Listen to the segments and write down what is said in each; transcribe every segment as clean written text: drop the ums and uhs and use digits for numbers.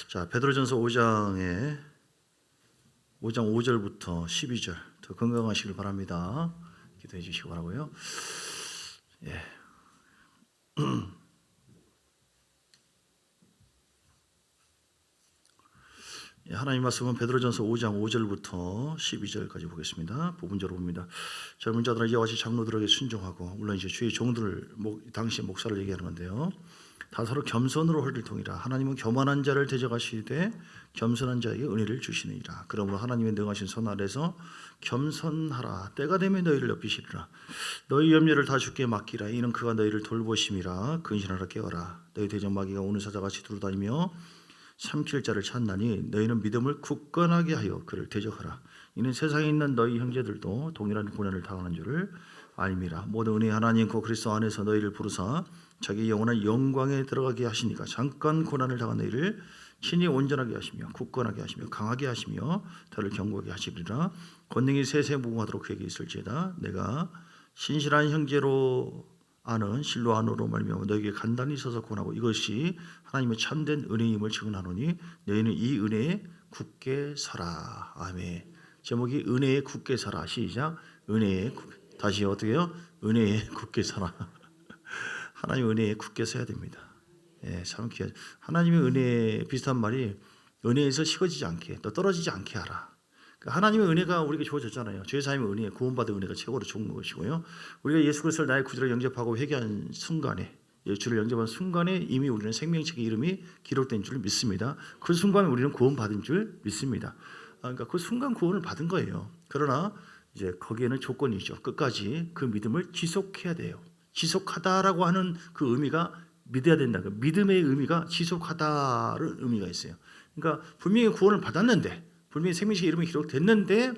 자, 베드로전서 5장 5절부터 12절 더 건강하시길 바랍니다. 기도해 주시기 바라고요. 예. 하나님 말씀은 베드로전서 5장 5절부터 12절까지 보겠습니다. 부분적으로 봅니다. 젊은 자들은 이와 같이 장로들에게 순종하고, 물론 이제 주의 종들 당시 목사를 얘기하는 건데요. 다 서로 겸손으로 헐릴통이라. 하나님은 교만한 자를 대적하시되 겸손한 자에게 은혜를 주시느니라. 그러므로 하나님의 능하신 손 아래서 겸손하라. 때가 되면 너희를 높이시리라. 너희 염려를 다 주께 맡기라. 이는 그가 너희를 돌보심이라. 근신하라 깨어라. 너희 대적마귀가 오는 사자같이 두루다니며 삼킬 자를 찾나니 너희는 믿음을 굳건하게 하여 그를 대적하라. 이는 세상에 있는 너희 형제들도 동일한 고난을 당하는 줄을 알미라. 모든 은혜 하나님 그 그리스도 안에서 너희를 부르사 자기 영원한 영광에 들어가게 하시니까 잠깐 고난을 당한 너희를 친히 온전하게 하시며 굳건하게 하시며 강하게 하시며 너를 견고하게 하시리라. 권능이 세세무궁하도록 그에게 있을지어다. 내가 신실한 형제로 아는 실로 안으로 말미암아 너에게 간단히 서서 권하고 이것이 하나님의 참된 은혜임을 증언하노니 너희는 이 은혜에 굳게 서라. 아멘. 제목이 은혜에 굳게 서라. 시작. 은혜에 다시 어떻게 해요? 은혜에 굳게 서라. 하나님의 은혜에 굳게 서야 됩니다. 예, 참 귀하죠. 하나님의 은혜 비슷한 말이 은혜에서 식어지지 않게 또 떨어지지 않게 하라. 그러니까 하나님의 은혜가 우리에게 주어졌잖아요. 죄사함의 은혜, 구원받은 은혜가 최고로 좋은 것이고요. 우리가 예수 그리스도를 나의 구주로 영접하고 회개한 순간에, 주를 영접한 순간에 이미 우리는 생명책의 이름이 기록된 줄 믿습니다. 그 순간에 우리는 구원받은 줄 믿습니다. 그러니까 그 순간 구원을 받은 거예요. 그러나 이제 거기에는 조건이 있죠. 끝까지 그 믿음을 지속해야 돼요. 지속하다라고 하는 그 의미가 믿어야 된다. 그 믿음의 의미가 지속하다는 의미가 있어요. 그러니까 분명히 구원을 받았는데, 분명히 생명책의 이름이 기록됐는데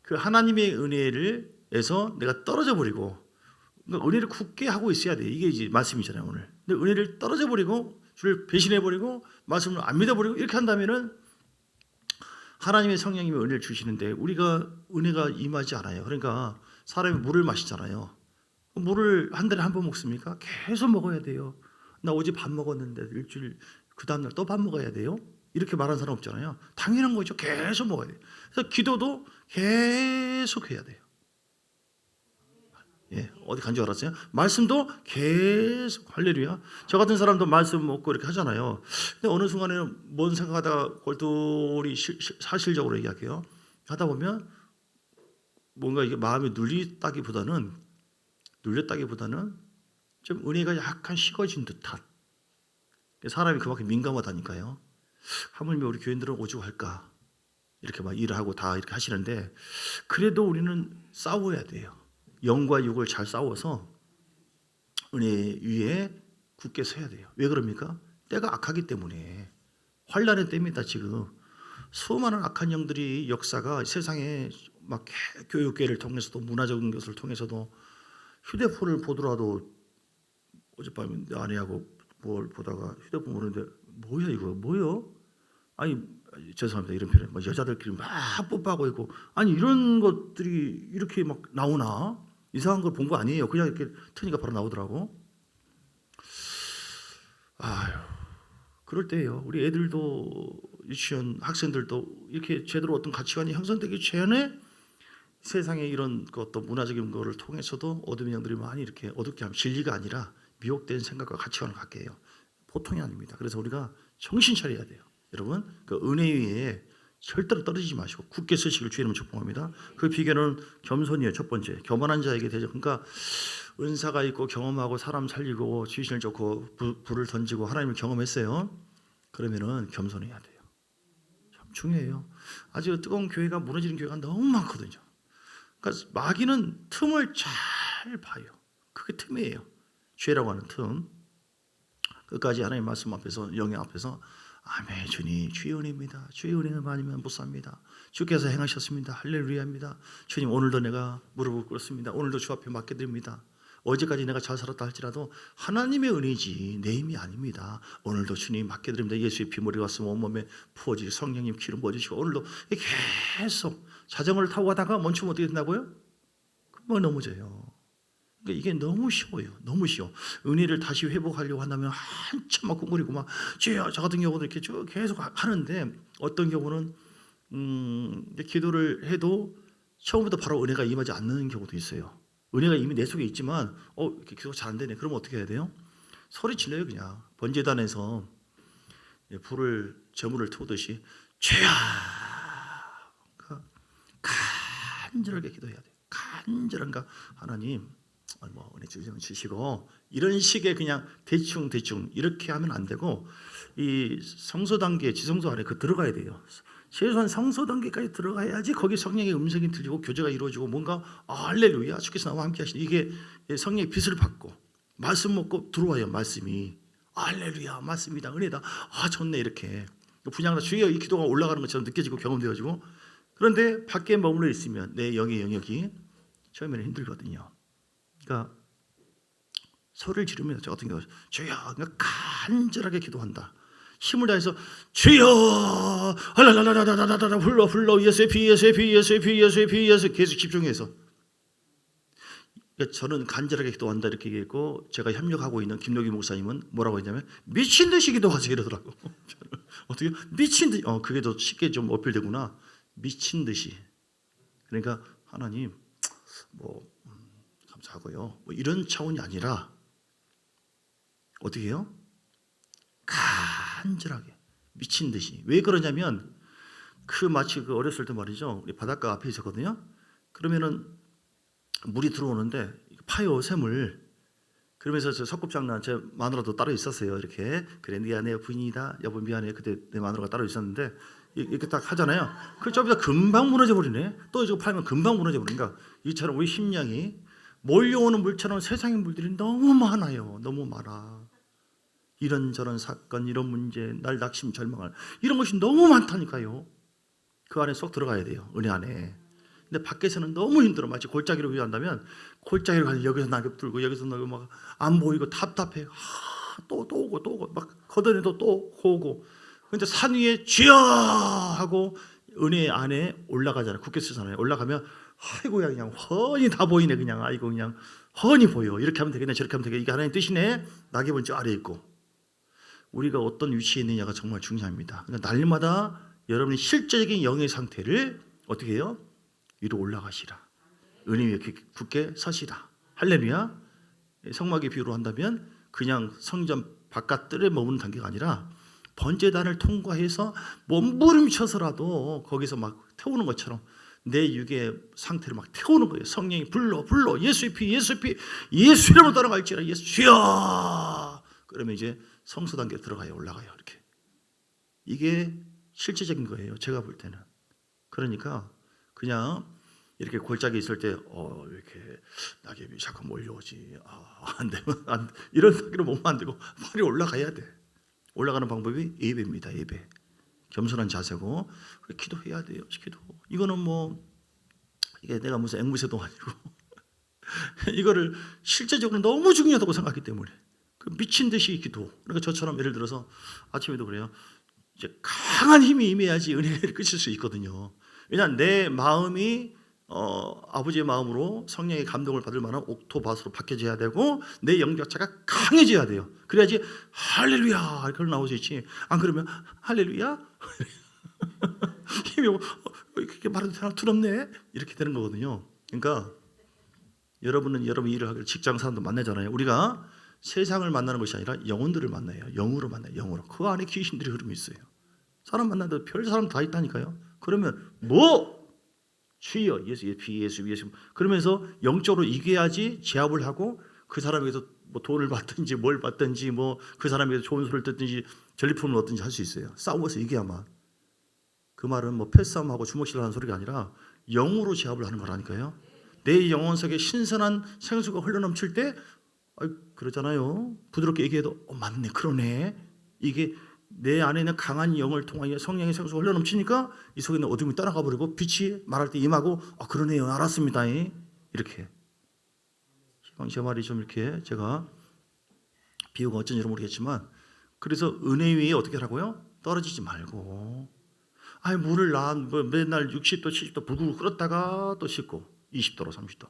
그 하나님의 은혜를에서 내가 떨어져 버리고, 그러니까 은혜를 굳게 하고 있어야 돼. 이게 이제 말씀이잖아요 오늘. 근데 은혜를 떨어져 버리고 주를 배신해 버리고 말씀을 안 믿어 버리고 이렇게 한다면은 하나님의 성령님이 은혜를 주시는데 우리가 은혜가 임하지 않아요. 그러니까 사람이 물을 마시잖아요. 물을 한 달에 한 번 먹습니까? 계속 먹어야 돼요. 나 어제 밥 먹었는데 일주일 그 다음날 또 밥 먹어야 돼요? 이렇게 말하는 사람 없잖아요. 당연한 거죠. 계속 먹어야 돼요. 그래서 기도도 계속 해야 돼요. 예, 어디 간 줄 알았어요? 말씀도 계속. 할렐루야. 저 같은 사람도 말씀 먹고 이렇게 하잖아요. 근데 어느 순간에는 뭔 생각하다가 골똘히 사실적으로 얘기할게요. 하다 보면 뭔가 이게 마음이 눌렸다기보다는 좀 은혜가 약간 식어진 듯한. 사람이 그만큼 민감하다니까요. 하물며 우리 교인들은 오죽할까 이렇게 막 일을 하고 다 이렇게 하시는데, 그래도 우리는 싸워야 돼요. 영과 육을 잘 싸워서 은혜 위에 굳게 서야 돼요. 왜 그럽니까? 때가 악하기 때문에. 환난의 때입니다. 지금 수많은 악한 영들이 역사가 세상에 막 교육계를 통해서도 문화적인 것을 통해서도 휴대폰을 보더라도, 어젯밤에 내 아내하고 뭘 보다가 휴대폰 보는데 뭐야 이거 뭐요? 아니 죄송합니다 이런 표현. 뭐 여자들끼리 막 뽀뽀하고 있고, 아니 이런 것들이 이렇게 막 나오나? 이상한 걸 본 거 아니에요. 그냥 이렇게 트니까 바로 나오더라고. 아유, 그럴 때예요. 우리 애들도 유치원 학생들도 이렇게 제대로 어떤 가치관이 형성되기 전에 세상에 이런 어떤 문화적인 거를 통해서도 어둠의 영들이 많이 이렇게 어둡게 하면 진리가 아니라 미혹된 생각과 가치관을 갖게 해요. 보통이 아닙니다. 그래서 우리가 정신 차려야 돼요. 여러분, 그 은혜 위에 절대로 떨어지지 마시고 굳게 서시길 주의 이름으로 축복합니다. 그 비결은 겸손이에요. 첫 번째, 교만한 자에게 대적. 그러니까 은사가 있고 경험하고 사람 살리고 귀신을 쫓고 불을 던지고 하나님을 경험했어요. 그러면은 겸손해야 돼요. 참 중요해요. 아주 뜨거운 교회가 무너지는 교회가 너무 많거든요. 그러니까 마귀는 틈을 잘 봐요. 그게 틈이에요. 죄라고 하는 틈. 끝까지 하나님 말씀 앞에서, 영의 앞에서 아멘 주님 주의 은혜입니다. 주의 은혜는 아니면 못 삽니다. 주께서 행하셨습니다. 할렐루야입니다. 주님 오늘도 내가 무릎을 꿇었습니다. 오늘도 주 앞에 맡겨드립니다. 어제까지 내가 잘 살았다 할지라도 하나님의 은혜지 내 힘이 아닙니다. 오늘도 주님 맡겨드립니다. 예수의 피머리가 왔으면 온몸에 부어지고 성령님 기름 부어주시고, 오늘도 계속 자전거를 타고 가다가 멈추면 어떻게 된다고요? 금방 넘어져요. 그러니까 이게 너무 쉬워요. 너무 쉬워. 은혜를 다시 회복하려고 한다면 한참 막 꿍거리고 막 주여, 저 같은 경우도 이렇게 쭉 계속 하는데 어떤 경우는 이제 기도를 해도 처음부터 바로 은혜가 임하지 않는 경우도 있어요. 은혜가 이미 내 속에 있지만 이렇게 기도가 잘 안 되네. 그러면 어떻게 해야 돼요? 소리 질러요. 그냥 번제단에서 불을 제물을 태우듯이 주여, 그러니까 간절하게 기도해야 돼요. 간절한가 하나님 뭐 은혜 좀 주시고, 이런 식의 그냥 대충 이렇게 하면 안 되고, 이 성소 단계, 지성소 안에 그 들어가야 돼요. 최소한 성소 단계까지 들어가야지 거기 성령의 음성이 들리고 교제가 이루어지고 뭔가 할렐루야 주께서 나와 함께 하시니, 이게 성령의 빛을 받고 말씀 먹고 들어와요. 말씀이 할렐루야 말씀이다 은혜다 좋네, 이렇게 분양다 주여 이 기도가 올라가는 것처럼 느껴지고 경험되어지고. 그런데 밖에 머물러 있으면 내 영의 영역이 처음에는 힘들거든요. 그러니까 소리를 지르면 저 같은 경우 주여, 그러니까 간절하게 기도한다. 힘을 다해서 주여 할랄랄랄랄랄랄 불러 예수의 피 계속 집중해서. 그러니까 저는 간절하게 기도한다 이렇게 얘기했고, 제가 협력하고 있는 김노기 목사님은 뭐라고 했냐면 미친 듯이 기도하세요 이러더라고. 어떻게 미친 듯이 그게 더 쉽게 좀 어필되구나. 미친 듯이. 그러니까 하나님 뭐 감사하고요 뭐 이런 차원이 아니라 어떻게 해요? 간절하게 미친 듯이. 왜 그러냐면 마치 어렸을 때 말이죠, 우리 바닷가 앞에 있었거든요. 그러면은 물이 들어오는데 파요 샘을. 그러면서 저 석급장난 제 마누라도 따로 있었어요. 이렇게 그래 미안해요 부인이다 여보 미안해요. 그때 내 마누라가 따로 있었는데 이렇게 딱 하잖아요. 그 점에서 금방 무너져 버리네. 또 이거 팔면 금방 무너져 버리니까, 이처럼 우리 심령이 몰려오는 물처럼 세상의 물들이 너무 많아요. 너무 많아. 이런저런 사건, 이런 문제, 날 낙심, 절망할 이런 것이 너무 많다니까요. 그 안에 쏙 들어가야 돼요. 은혜 안에. 근데 밖에서는 너무 힘들어. 마치 골짜기로 비유한다면 골짜기로 가서 여기서 낙엽 들고 여기서 낙엽 막 안 보이고 답답해. 또 오고 막 걷어내도 또 오고. 근데 산 위에 주여 하고 은혜 안에 올라가잖아요. 굳게 쓰잖아요. 올라가면 아이고야 그냥 훤히 다 보이네. 그냥 아이고 그냥 훤히 보여. 이렇게 하면 되겠네 저렇게 하면 되겠네. 이게 하나님 뜻이네. 낙엽은 저 아래에 있고. 우리가 어떤 위치에 있느냐가 정말 중요합니다. 그러니까 날마다 여러분의 실제적인 영의 상태를 어떻게 해요? 위로 올라가시라. 은혜 위에 굳게 서시라. 할렐루야. 성막의 비유로 한다면 그냥 성전 바깥 뜰에 머무는 단계가 아니라 번제단을 통과해서 몸부림쳐서라도 거기서 막 태우는 것처럼 내 육의 상태를 막 태우는 거예요. 성령이 불러 예수의 피 예수 이름으로 따라갈지라 예수 주여. 그러면 이제 성소 단계에 들어가요. 올라가요. 이렇게. 이게 실제적인 거예요. 제가 볼 때는. 그러니까 그냥 이렇게 골짜기 있을 때 이렇게 낙엽이 자꾸 몰려오지. 안 되면 이런 단계로 몸 안 되고 빨리 올라가야 돼. 올라가는 방법이 예배입니다. 예배. 겸손한 자세고 기도해야 돼요. 기도. 이거는 뭐 이게 내가 무슨 앵무새도 아니고 이거를 실제적으로 너무 중요하다고 생각하기 때문에 미친 듯이 기도. 그러니까 저처럼 예를 들어서 아침에도 그래요. 이제 강한 힘이 임해야지 은혜를 끝일 수 있거든요. 왜냐하면 내 마음이 아버지의 마음으로 성령의 감동을 받을 만한 옥토밭으로 바뀌어져야 되고 내 영적자가 강해져야 돼요. 그래야지 할렐루야 이렇게 나올 수 있지. 안 그러면 할렐루야 힘이 오고 이렇게 말해도 되나 두렵네 이렇게 되는 거거든요. 그러니까 여러분은 여러분 일을 하길 직장 사람도 만나잖아요. 우리가 세상을 만나는 것이 아니라 영혼들을 만나요. 영으로 만나요. 영으로. 그 안에 귀신들이 흐름이 있어요. 사람 만나도 별 사람 다 있다니까요. 그러면 뭐 주여 예수 그러면서 영적으로 이겨야지 제압을 하고 그 사람에 대해서 뭐 돈을 받든지 뭘 받든지 뭐 그 사람에 대해서 좋은 소리를 듣든지 전리품을 얻든지 할 수 있어요. 싸워서 이겨야만. 그 말은 뭐 패싸움하고 주먹질 하는 소리가 아니라 영으로 제압을 하는 거라니까요. 내 영혼 속에 신선한 생수가 흘러넘칠 때 그러잖아요. 부드럽게 얘기해도 맞네 그러네. 이게 내 안에 있는 강한 영을 통하여 성령의 생수가 흘러넘치니까 이 속에 있는 어둠이 떠나가 버리고 빛이 말할 때 임하고 그러네요 알았습니다 이렇게. 제 말이 좀 이렇게 제가 비유가 어쩐지 모르겠지만 그래서 은혜 위에 어떻게 하라고요? 떨어지지 말고 물을 맨날 60도 70도 불구로 끓었다가 또 씻고 20도로 30도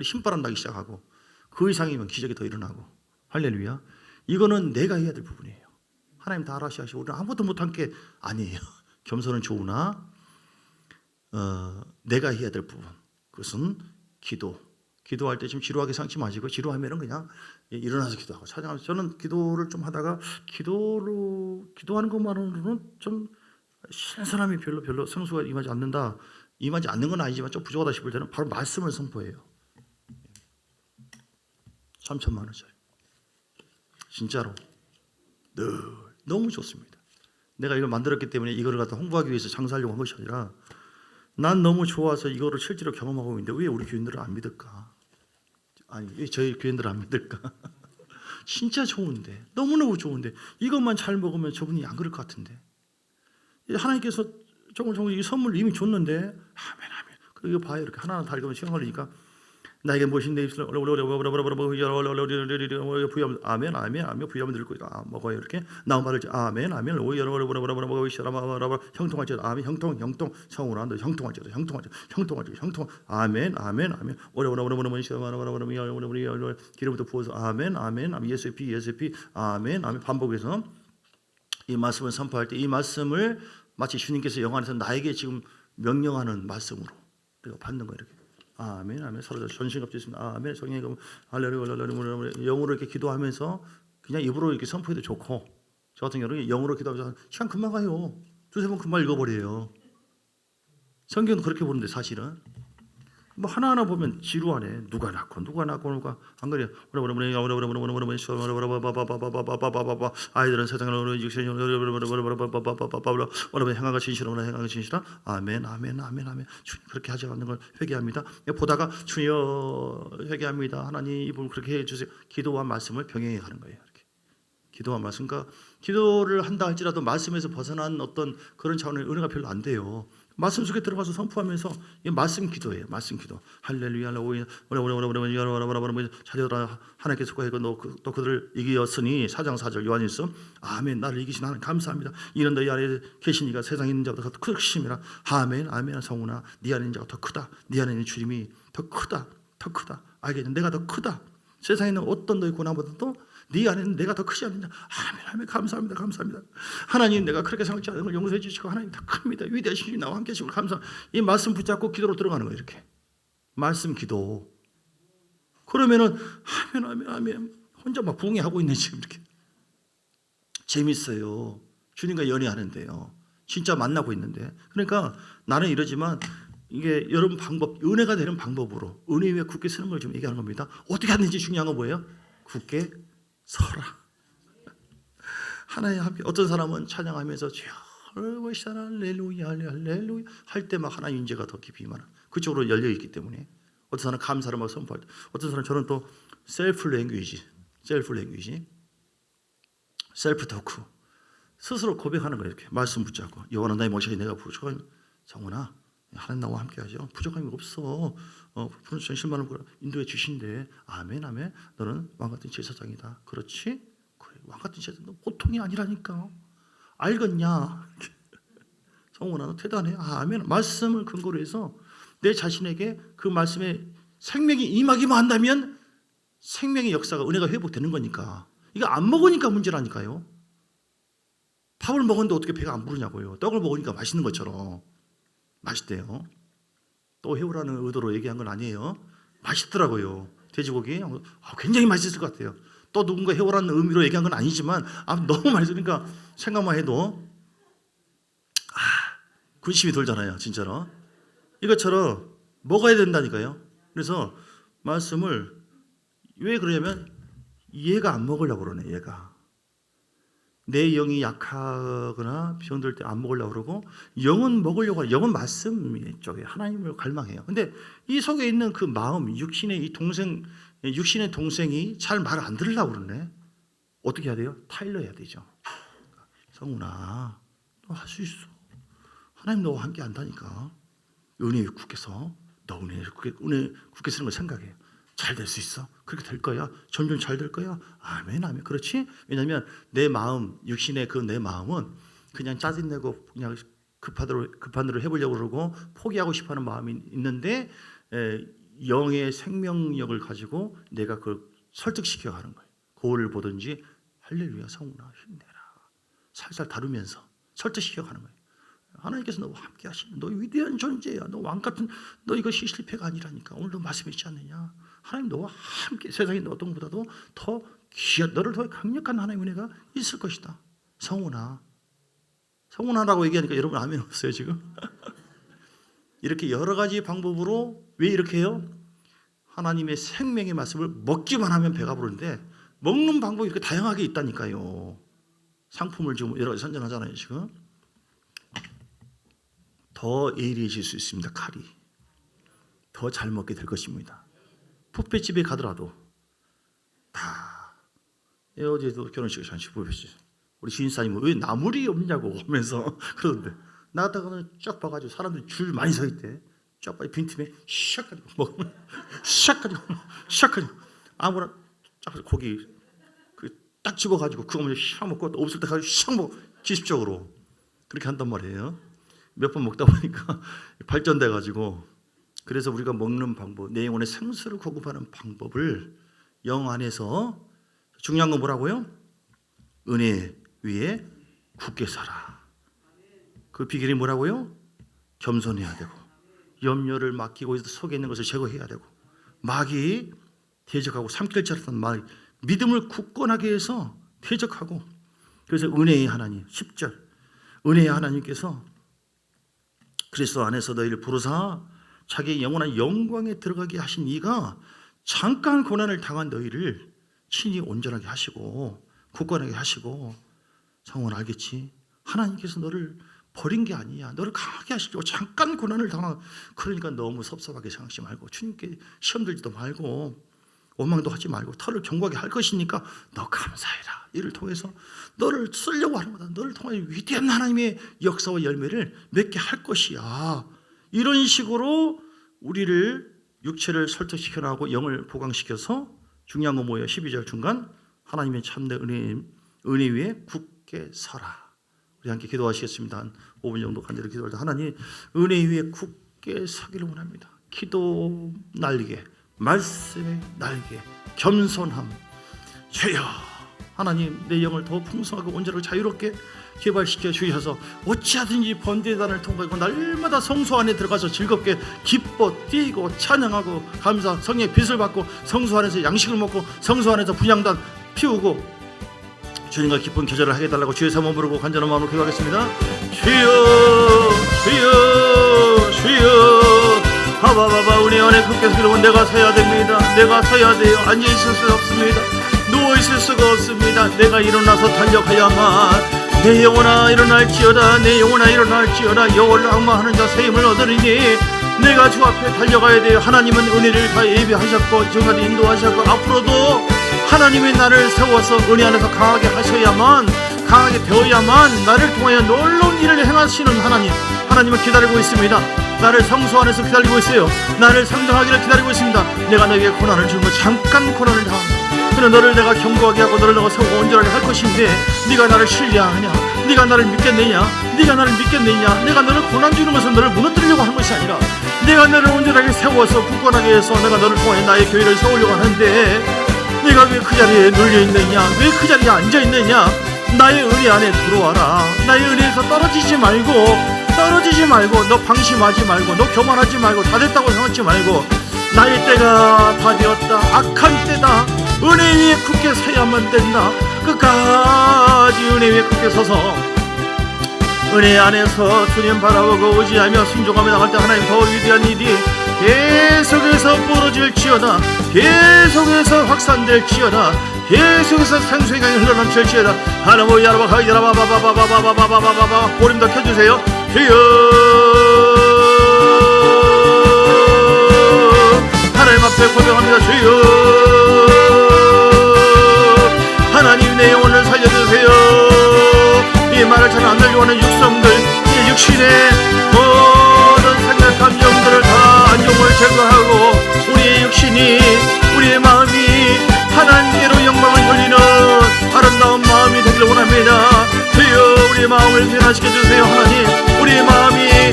힘바람 나기 시작하고 그 이상이면 기적이 더 일어나고 할렐루야. 이거는 내가 해야 될 부분이에요. 하나님 다 알아서 하시고 우리는 아무것도 못한 게 아니에요. 겸손은 좋으나 내가 해야 될 부분 그것은 기도할 때 지금 지루하게 삼지 마시고 지루하면은 그냥 일어나서 기도하고 찬양하면서 저는 기도를 좀 하다가 기도하는 것만으로는 좀 신선함이 별로 성수가 임하지 않는 건 아니지만 좀 부족하다 싶을 때는 바로 말씀을 선포해요. 3천만 원짜리 진짜로 늘 너무 좋습니다. 내가 이걸 만들었기 때문에 이거를 갖다 홍보하기 위해서 장사하려고 한 것이 아니라 난 너무 좋아서 이거를 실제로 경험하고 있는데 왜 우리 교인들은 안 믿을까? 아니 왜 저희 교인들은 안 믿을까? 진짜 좋은데 너무너무 좋은데 이것만 잘 먹으면 저분이 안 그럴 것 같은데 하나님께서 조금 이 선물 이미 줬는데 아멘. 그리고 이거 봐요. 이렇게 하나하나 다 읽으면 시간 걸리니까 나에게 무엇인 내 입술 부여하면 아멘 부여하면 늘 거야. 먹어요. 이렇게 나온 말을 아멘 형통할지 아멘 형통 성우라 너 형통할지 아멘 기름부터 부어서 아멘 예수피 아멘 반복해서 이 말씀을 선포할 때 이 말씀을 마치 주님께서 영 안에서 나에게 지금 명령하는 말씀으로 내가 받는 거예요. 이렇게 아멘 서로 전신갑주 있습니다. 아멘 성령님 할렐루야 영으로 이렇게 기도하면서 그냥 입으로 이렇게 선포해도 좋고 저 같은 경우는 영으로 기도하면서 시간 금방 가요. 두세 번 금방 읽어버려요. 성경은 그렇게 보는데 사실은 뭐 하나하나 보면 지루하네. 누가 낳고 안 그래요. 아이들은 세상으로 행하가 진실하라 아멘 주님 그렇게 하지 않는 걸 회개합니다. 보다가 주여 회개합니다. 하나님 이분 그렇게 해주세요. 기도와 말씀을 병행해 가는 거예요. 이렇게 기도와 말씀. 그러니까 기도를 한다 할지라도 말씀에서 벗어난 어떤 그런 차원의 은혜가 별로 안 돼요. 말씀 속에 들어가서 선포하면서 이 말씀 기도예요. 말씀 기도. 할렐루야 자녀들아 하나님께 속하고 또 그들을 이기었으니 4장 4절 요한일서 아멘 나를 이기신 하나님 감사합니다. 이는 너희 안에 계시니까 세상에 있는 자보다 더 크심이라 아멘 성우나 네 안에 있는 자가 더 크다. 네 안에 있는 주님이 더 크다. 알겠냐? 내가 더 크다. 세상에 있는 어떤 너희 고난보다도 네 안에는 내가 더 크지 않느냐. 아멘 감사합니다. 하나님 내가 그렇게 생각지 않은 걸 용서해 주시고 하나님 더 큽니다. 위대하신 주님 나와 함께 하시고 감사합니다. 이 말씀 붙잡고 기도로 들어가는 거예요. 이렇게 말씀 기도. 그러면은 아멘 혼자 막 부흥회하고 있네 지금 이렇게. 재밌어요. 주님과 연애하는데요. 진짜 만나고 있는데. 그러니까 나는 이러지만 이게 여러분 방법, 은혜가 되는 방법으로 은혜 위에 굳게 서는 걸 좀 얘기하는 겁니다. 어떻게 하는지 중요한 건 뭐예요? 굳게 서라. 하나님 함께. 어떤 사람은 찬양하면서 할렐루야 할 때 막 하나님 인재가 더 깊이 임하는 그쪽으로 열려 있기 때문에. 어떤 사람은 감사를 막 선포할 때, 어떤 사람은 저는 또 셀프 랭귀지, 셀프 토크, 스스로 고백하는 거예요. 이렇게 말씀 붙잡고 여호와는 나의 목자니 내가 부족함이 성훈아 하나님 나와 함께하죠. 부족함이 없어. 분수천 10만 원 인도해 주신대. 아멘. 너는 왕같은 제사장이다. 그렇지? 그래. 왕같은 제사장. 너 보통이 아니라니까. 알겠냐? 성훈아 너 대단해. 아멘. 말씀을 근거로 해서 내 자신에게 그 말씀에 생명이 임하기만 한다면 생명의 역사가 은혜가 회복되는 거니까. 이거 안 먹으니까 문제라니까요. 밥을 먹었는데 어떻게 배가 안 부르냐고요. 떡을 먹으니까 맛있는 것처럼. 맛있대요. 또 해오라는 의도로 얘기한 건 아니에요. 맛있더라고요. 돼지고기 굉장히 맛있을 것 같아요. 또 누군가 해오라는 의미로 얘기한 건 아니지만 너무 맛있으니까 생각만 해도 군심이 돌잖아요. 진짜로. 이것처럼 먹어야 된다니까요. 그래서 말씀을 왜 그러냐면 얘가 안 먹으려고 그러네. 얘가. 내 영이 약하거나 병들 때 안 먹으려고 그러고 영은 먹으려고 해요. 영은 말씀 쪽에 하나님을 갈망해요. 근데 이 속에 있는 그 마음, 육신의 동생이 잘 말 안 들으려고 그러네. 어떻게 해야 돼요? 타일러해야 되죠. 성훈아, 너 할 수 있어. 하나님 너와 함께 한다니까. 은혜에 굳게서 너 은혜에 굳게 쓰는 걸 생각해요. 잘 될 수 있어. 그렇게 될 거야. 점점 잘 될 거야. 아멘. 그렇지? 왜냐하면 내 마음, 육신의 그 내 마음은 그냥 짜증내고 그냥 급한 대로 해보려고 그러고 포기하고 싶어하는 마음이 있는데 영의 생명력을 가지고 내가 그걸 설득시켜 가는 거예요. 거울을 보든지 할렐루야 성훈아 힘내라 살살 다루면서 설득시켜 가는 거예요. 하나님께서 너와 함께 하시는 너 위대한 존재야. 너 왕같은 너 이것이 실패가 아니라니까. 오늘도 말씀이지 않느냐. 하나님 너와 함께 세상에 어떤 것보다도 더 귀한 너를 더 강력한 하나님의 은혜가 있을 것이다. 성훈아라고 얘기하니까 여러분 아멘 없어요 지금? 이렇게 여러 가지 방법으로 왜 이렇게 해요? 하나님의 생명의 말씀을 먹기만 하면 배가 부르는데 먹는 방법이 이렇게 다양하게 있다니까요. 상품을 지금 여러 가지 선전하잖아요 지금. 더 예리해질 수 있습니다. 칼이 더 잘 먹게 될 것입니다. 뷔페집에 가더라도 다 어제도 결혼식에 잔치 뷔페집 우리 주인사님은 왜 나물이 없냐고 하면서 그러던데 나갔다가는 쫙 봐가지고 사람들이 줄 많이 서 있대. 쫙 봐 빈틈에 샥 가지고 먹으면 샥 가지고 아무나 쫙 고기 딱 집어가지고 그거 먼저 샥 먹고 또 없을 때 가지고 샥 먹어. 기습적으로 그렇게 한단 말이에요. 몇 번 먹다 보니까 발전돼 가지고 그래서 우리가 먹는 방법, 내 영혼의 생수를 공급하는 방법을 영 안에서 중요한 건 뭐라고요? 은혜 위에 굳게 살아. 그 비결이 뭐라고요? 겸손해야 되고 염려를 맡기고 속에 있는 것을 제거해야 되고 마귀 대적하고 삼킬 줄 알았던 마귀 믿음을 굳건하게 해서 대적하고 그래서 은혜의 하나님 10절 은혜의 하나님께서 그리스도 안에서 너희를 부르사 자기의 영원한 영광에 들어가게 하신 이가 잠깐 고난을 당한 너희를 친히 온전하게 하시고 굳건하게 하시고 성원 알겠지? 하나님께서 너를 버린 게 아니야. 너를 강하게 하시려고 잠깐 고난을 당한 그러니까 너무 섭섭하게 생각하지 말고 주님께 시험 들지도 말고 원망도 하지 말고 털을 견고하게 할 것이니까 너 감사해라. 이를 통해서 너를 쓰려고 하는 거다. 너를 통해 위대한 하나님의 역사와 열매를 맺게 할 것이야. 이런 식으로 우리를 육체를 설득시켜나가고 영을 보강시켜서 중요한 건 뭐예요? 12절 중간 하나님의 참된 은혜 위에 굳게 서라. 우리 함께 기도하시겠습니다. 한 5분 정도 간절히 기도할 때 하나님 은혜 위에 굳게 서기를 원합니다. 기도 날개, 말씀의 날개, 겸손함. 주여 하나님 내 영을 더 풍성하고 온전하고 자유롭게 개발시켜 주셔서 어찌하든지 번제단을 통과하고 날마다 성소 안에 들어가서 즐겁게 기뻐 뛰고 찬양하고 감사 성령의 빛을 받고 성소 안에서 양식을 먹고 성소 안에서 분향단 피우고 주님과 기쁜 교제를 하게 해달라고 주의 사모 부르고 간절한 마음으로 기도하겠습니다. 주여 주여 주여 하바바바 은혜 안에 굳게 서기를 내가 서야 됩니다. 내가 서야 돼요. 앉아있을 수 없습니다. 누워있을 수가 없습니다. 내가 일어나서 달려가야만 내 영혼아 일어날지어다 내 영혼아 일어날지어다 여호와를 악마하는 자 새 힘을 얻으리니 내가 주 앞에 달려가야 돼요. 하나님은 은혜를 다 예비하셨고 지금까지 인도하셨고 앞으로도 하나님이 나를 세워서 은혜 안에서 강하게 하셔야만 강하게 되어야만 나를 통하여 놀라운 일을 행하시는 하나님을 기다리고 있습니다. 나를 성소 안에서 기다리고 있어요. 나를 상정하기를 기다리고 있습니다. 내가 너에게 고난을 주는 거 잠깐 고난을 당합니다. 그러나 너를 내가 견고하게 하고 너를 내가 세우고 온전하게 할 것인데 네가 나를 신뢰하느냐? 네가 나를 믿겠느냐? 네가 나를 믿겠느냐? 내가 너를 고난 주는 것은 너를 무너뜨리려고 하는 것이 아니라 내가 너를 온전하게 세워서 굳건하게 해서 내가 너를 통해 나의 교회를 세우려고 하는데 네가 왜 그 자리에 눌려있느냐? 왜 그 자리에 앉아있느냐? 나의 은혜 안에 들어와라. 나의 은혜에서 떨어지지 말고 너 방심하지 말고 너 교만하지 말고 다 됐다고 생각하지 말고 나의 때가 다 되었다. 악한 때다. 은혜 위에 굳게 서야만 된다. 끝까지 은혜 위에 굳게 서서 은혜 안에서 주님 바라보고 의지하며 순종하며 나갈 때 하나님 더 위대한 일이 계속해서 벌어질지어다. 계속해서 확산될지어다. 계속해서 생수의 강이 흘러넘칠지어다. 하나모 야라바가 야라바바바바바바바바바바바바 보림 더 켜주세요. 주여 하나님 앞에 고백합니다. 주여 하나님 내 영혼을 살려주세요. 이 말을 잘 안 들리고 하는 육성들 이 육신의 모든 생각 감정들을 다 안정을 제거하고 우리의 육신이 우리의 마음이 하나님께로 영광을 돌리는 아름다운 마음이 되기를 원합니다. 주여 우리의 마음을 변화시켜 주세요. 하나님 우리의 마음이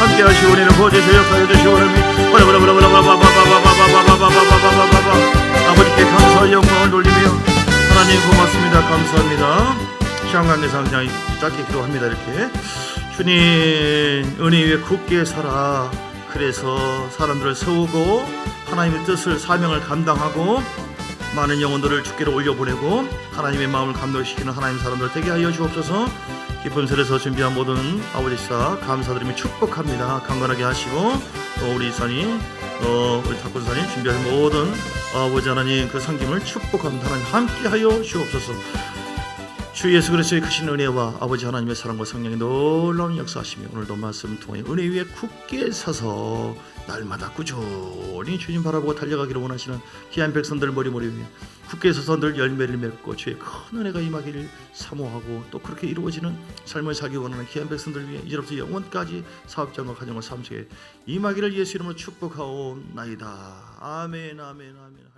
함께 하시고 우리는 보좌에서 역사해 주시고 아버지께 감사와 영광을 돌리며 하나님 고맙습니다. 감사합니다. 시간 관계상 그냥 짧게 기도합니다. 이렇게 주님 은혜 위에 굳게 살아. 그래서 사람들을 세우고 하나님의 뜻을 사명을 감당하고 많은 영혼들을 주께로 올려보내고 하나님의 마음을 감동시키는 하나님 사람들 되게 하여 주옵소서. 기쁜 세례에서 준비한 모든 아버지 사 감사드리며 축복합니다. 강건하게 하시고 또 우리 이사님 우리 탁군사님 준비한 모든 아버지 하나님 그 섬김을 축복합니다. 하나님 함께 하여 주옵소서. 주 예수 그리스도의 크신 은혜와 아버지 하나님의 사랑과 성령의 놀라운 역사하시며 오늘도 말씀 통해 은혜 위에 굳게 서서 날마다 꾸준히 주님 바라보고 달려가기를 원하시는 귀한 백성들 머리 위에 굳게 서서 늘 열매를 맺고 주의 큰 은혜가 임하기를 사모하고 또 그렇게 이루어지는 삶을 살기 원하는 귀한 백성들 위해 이제부터 영원까지 사업장과 가정과 삶 속에 임하기를 예수 이름으로 축복하옵나이다. 아멘 아멘 아멘.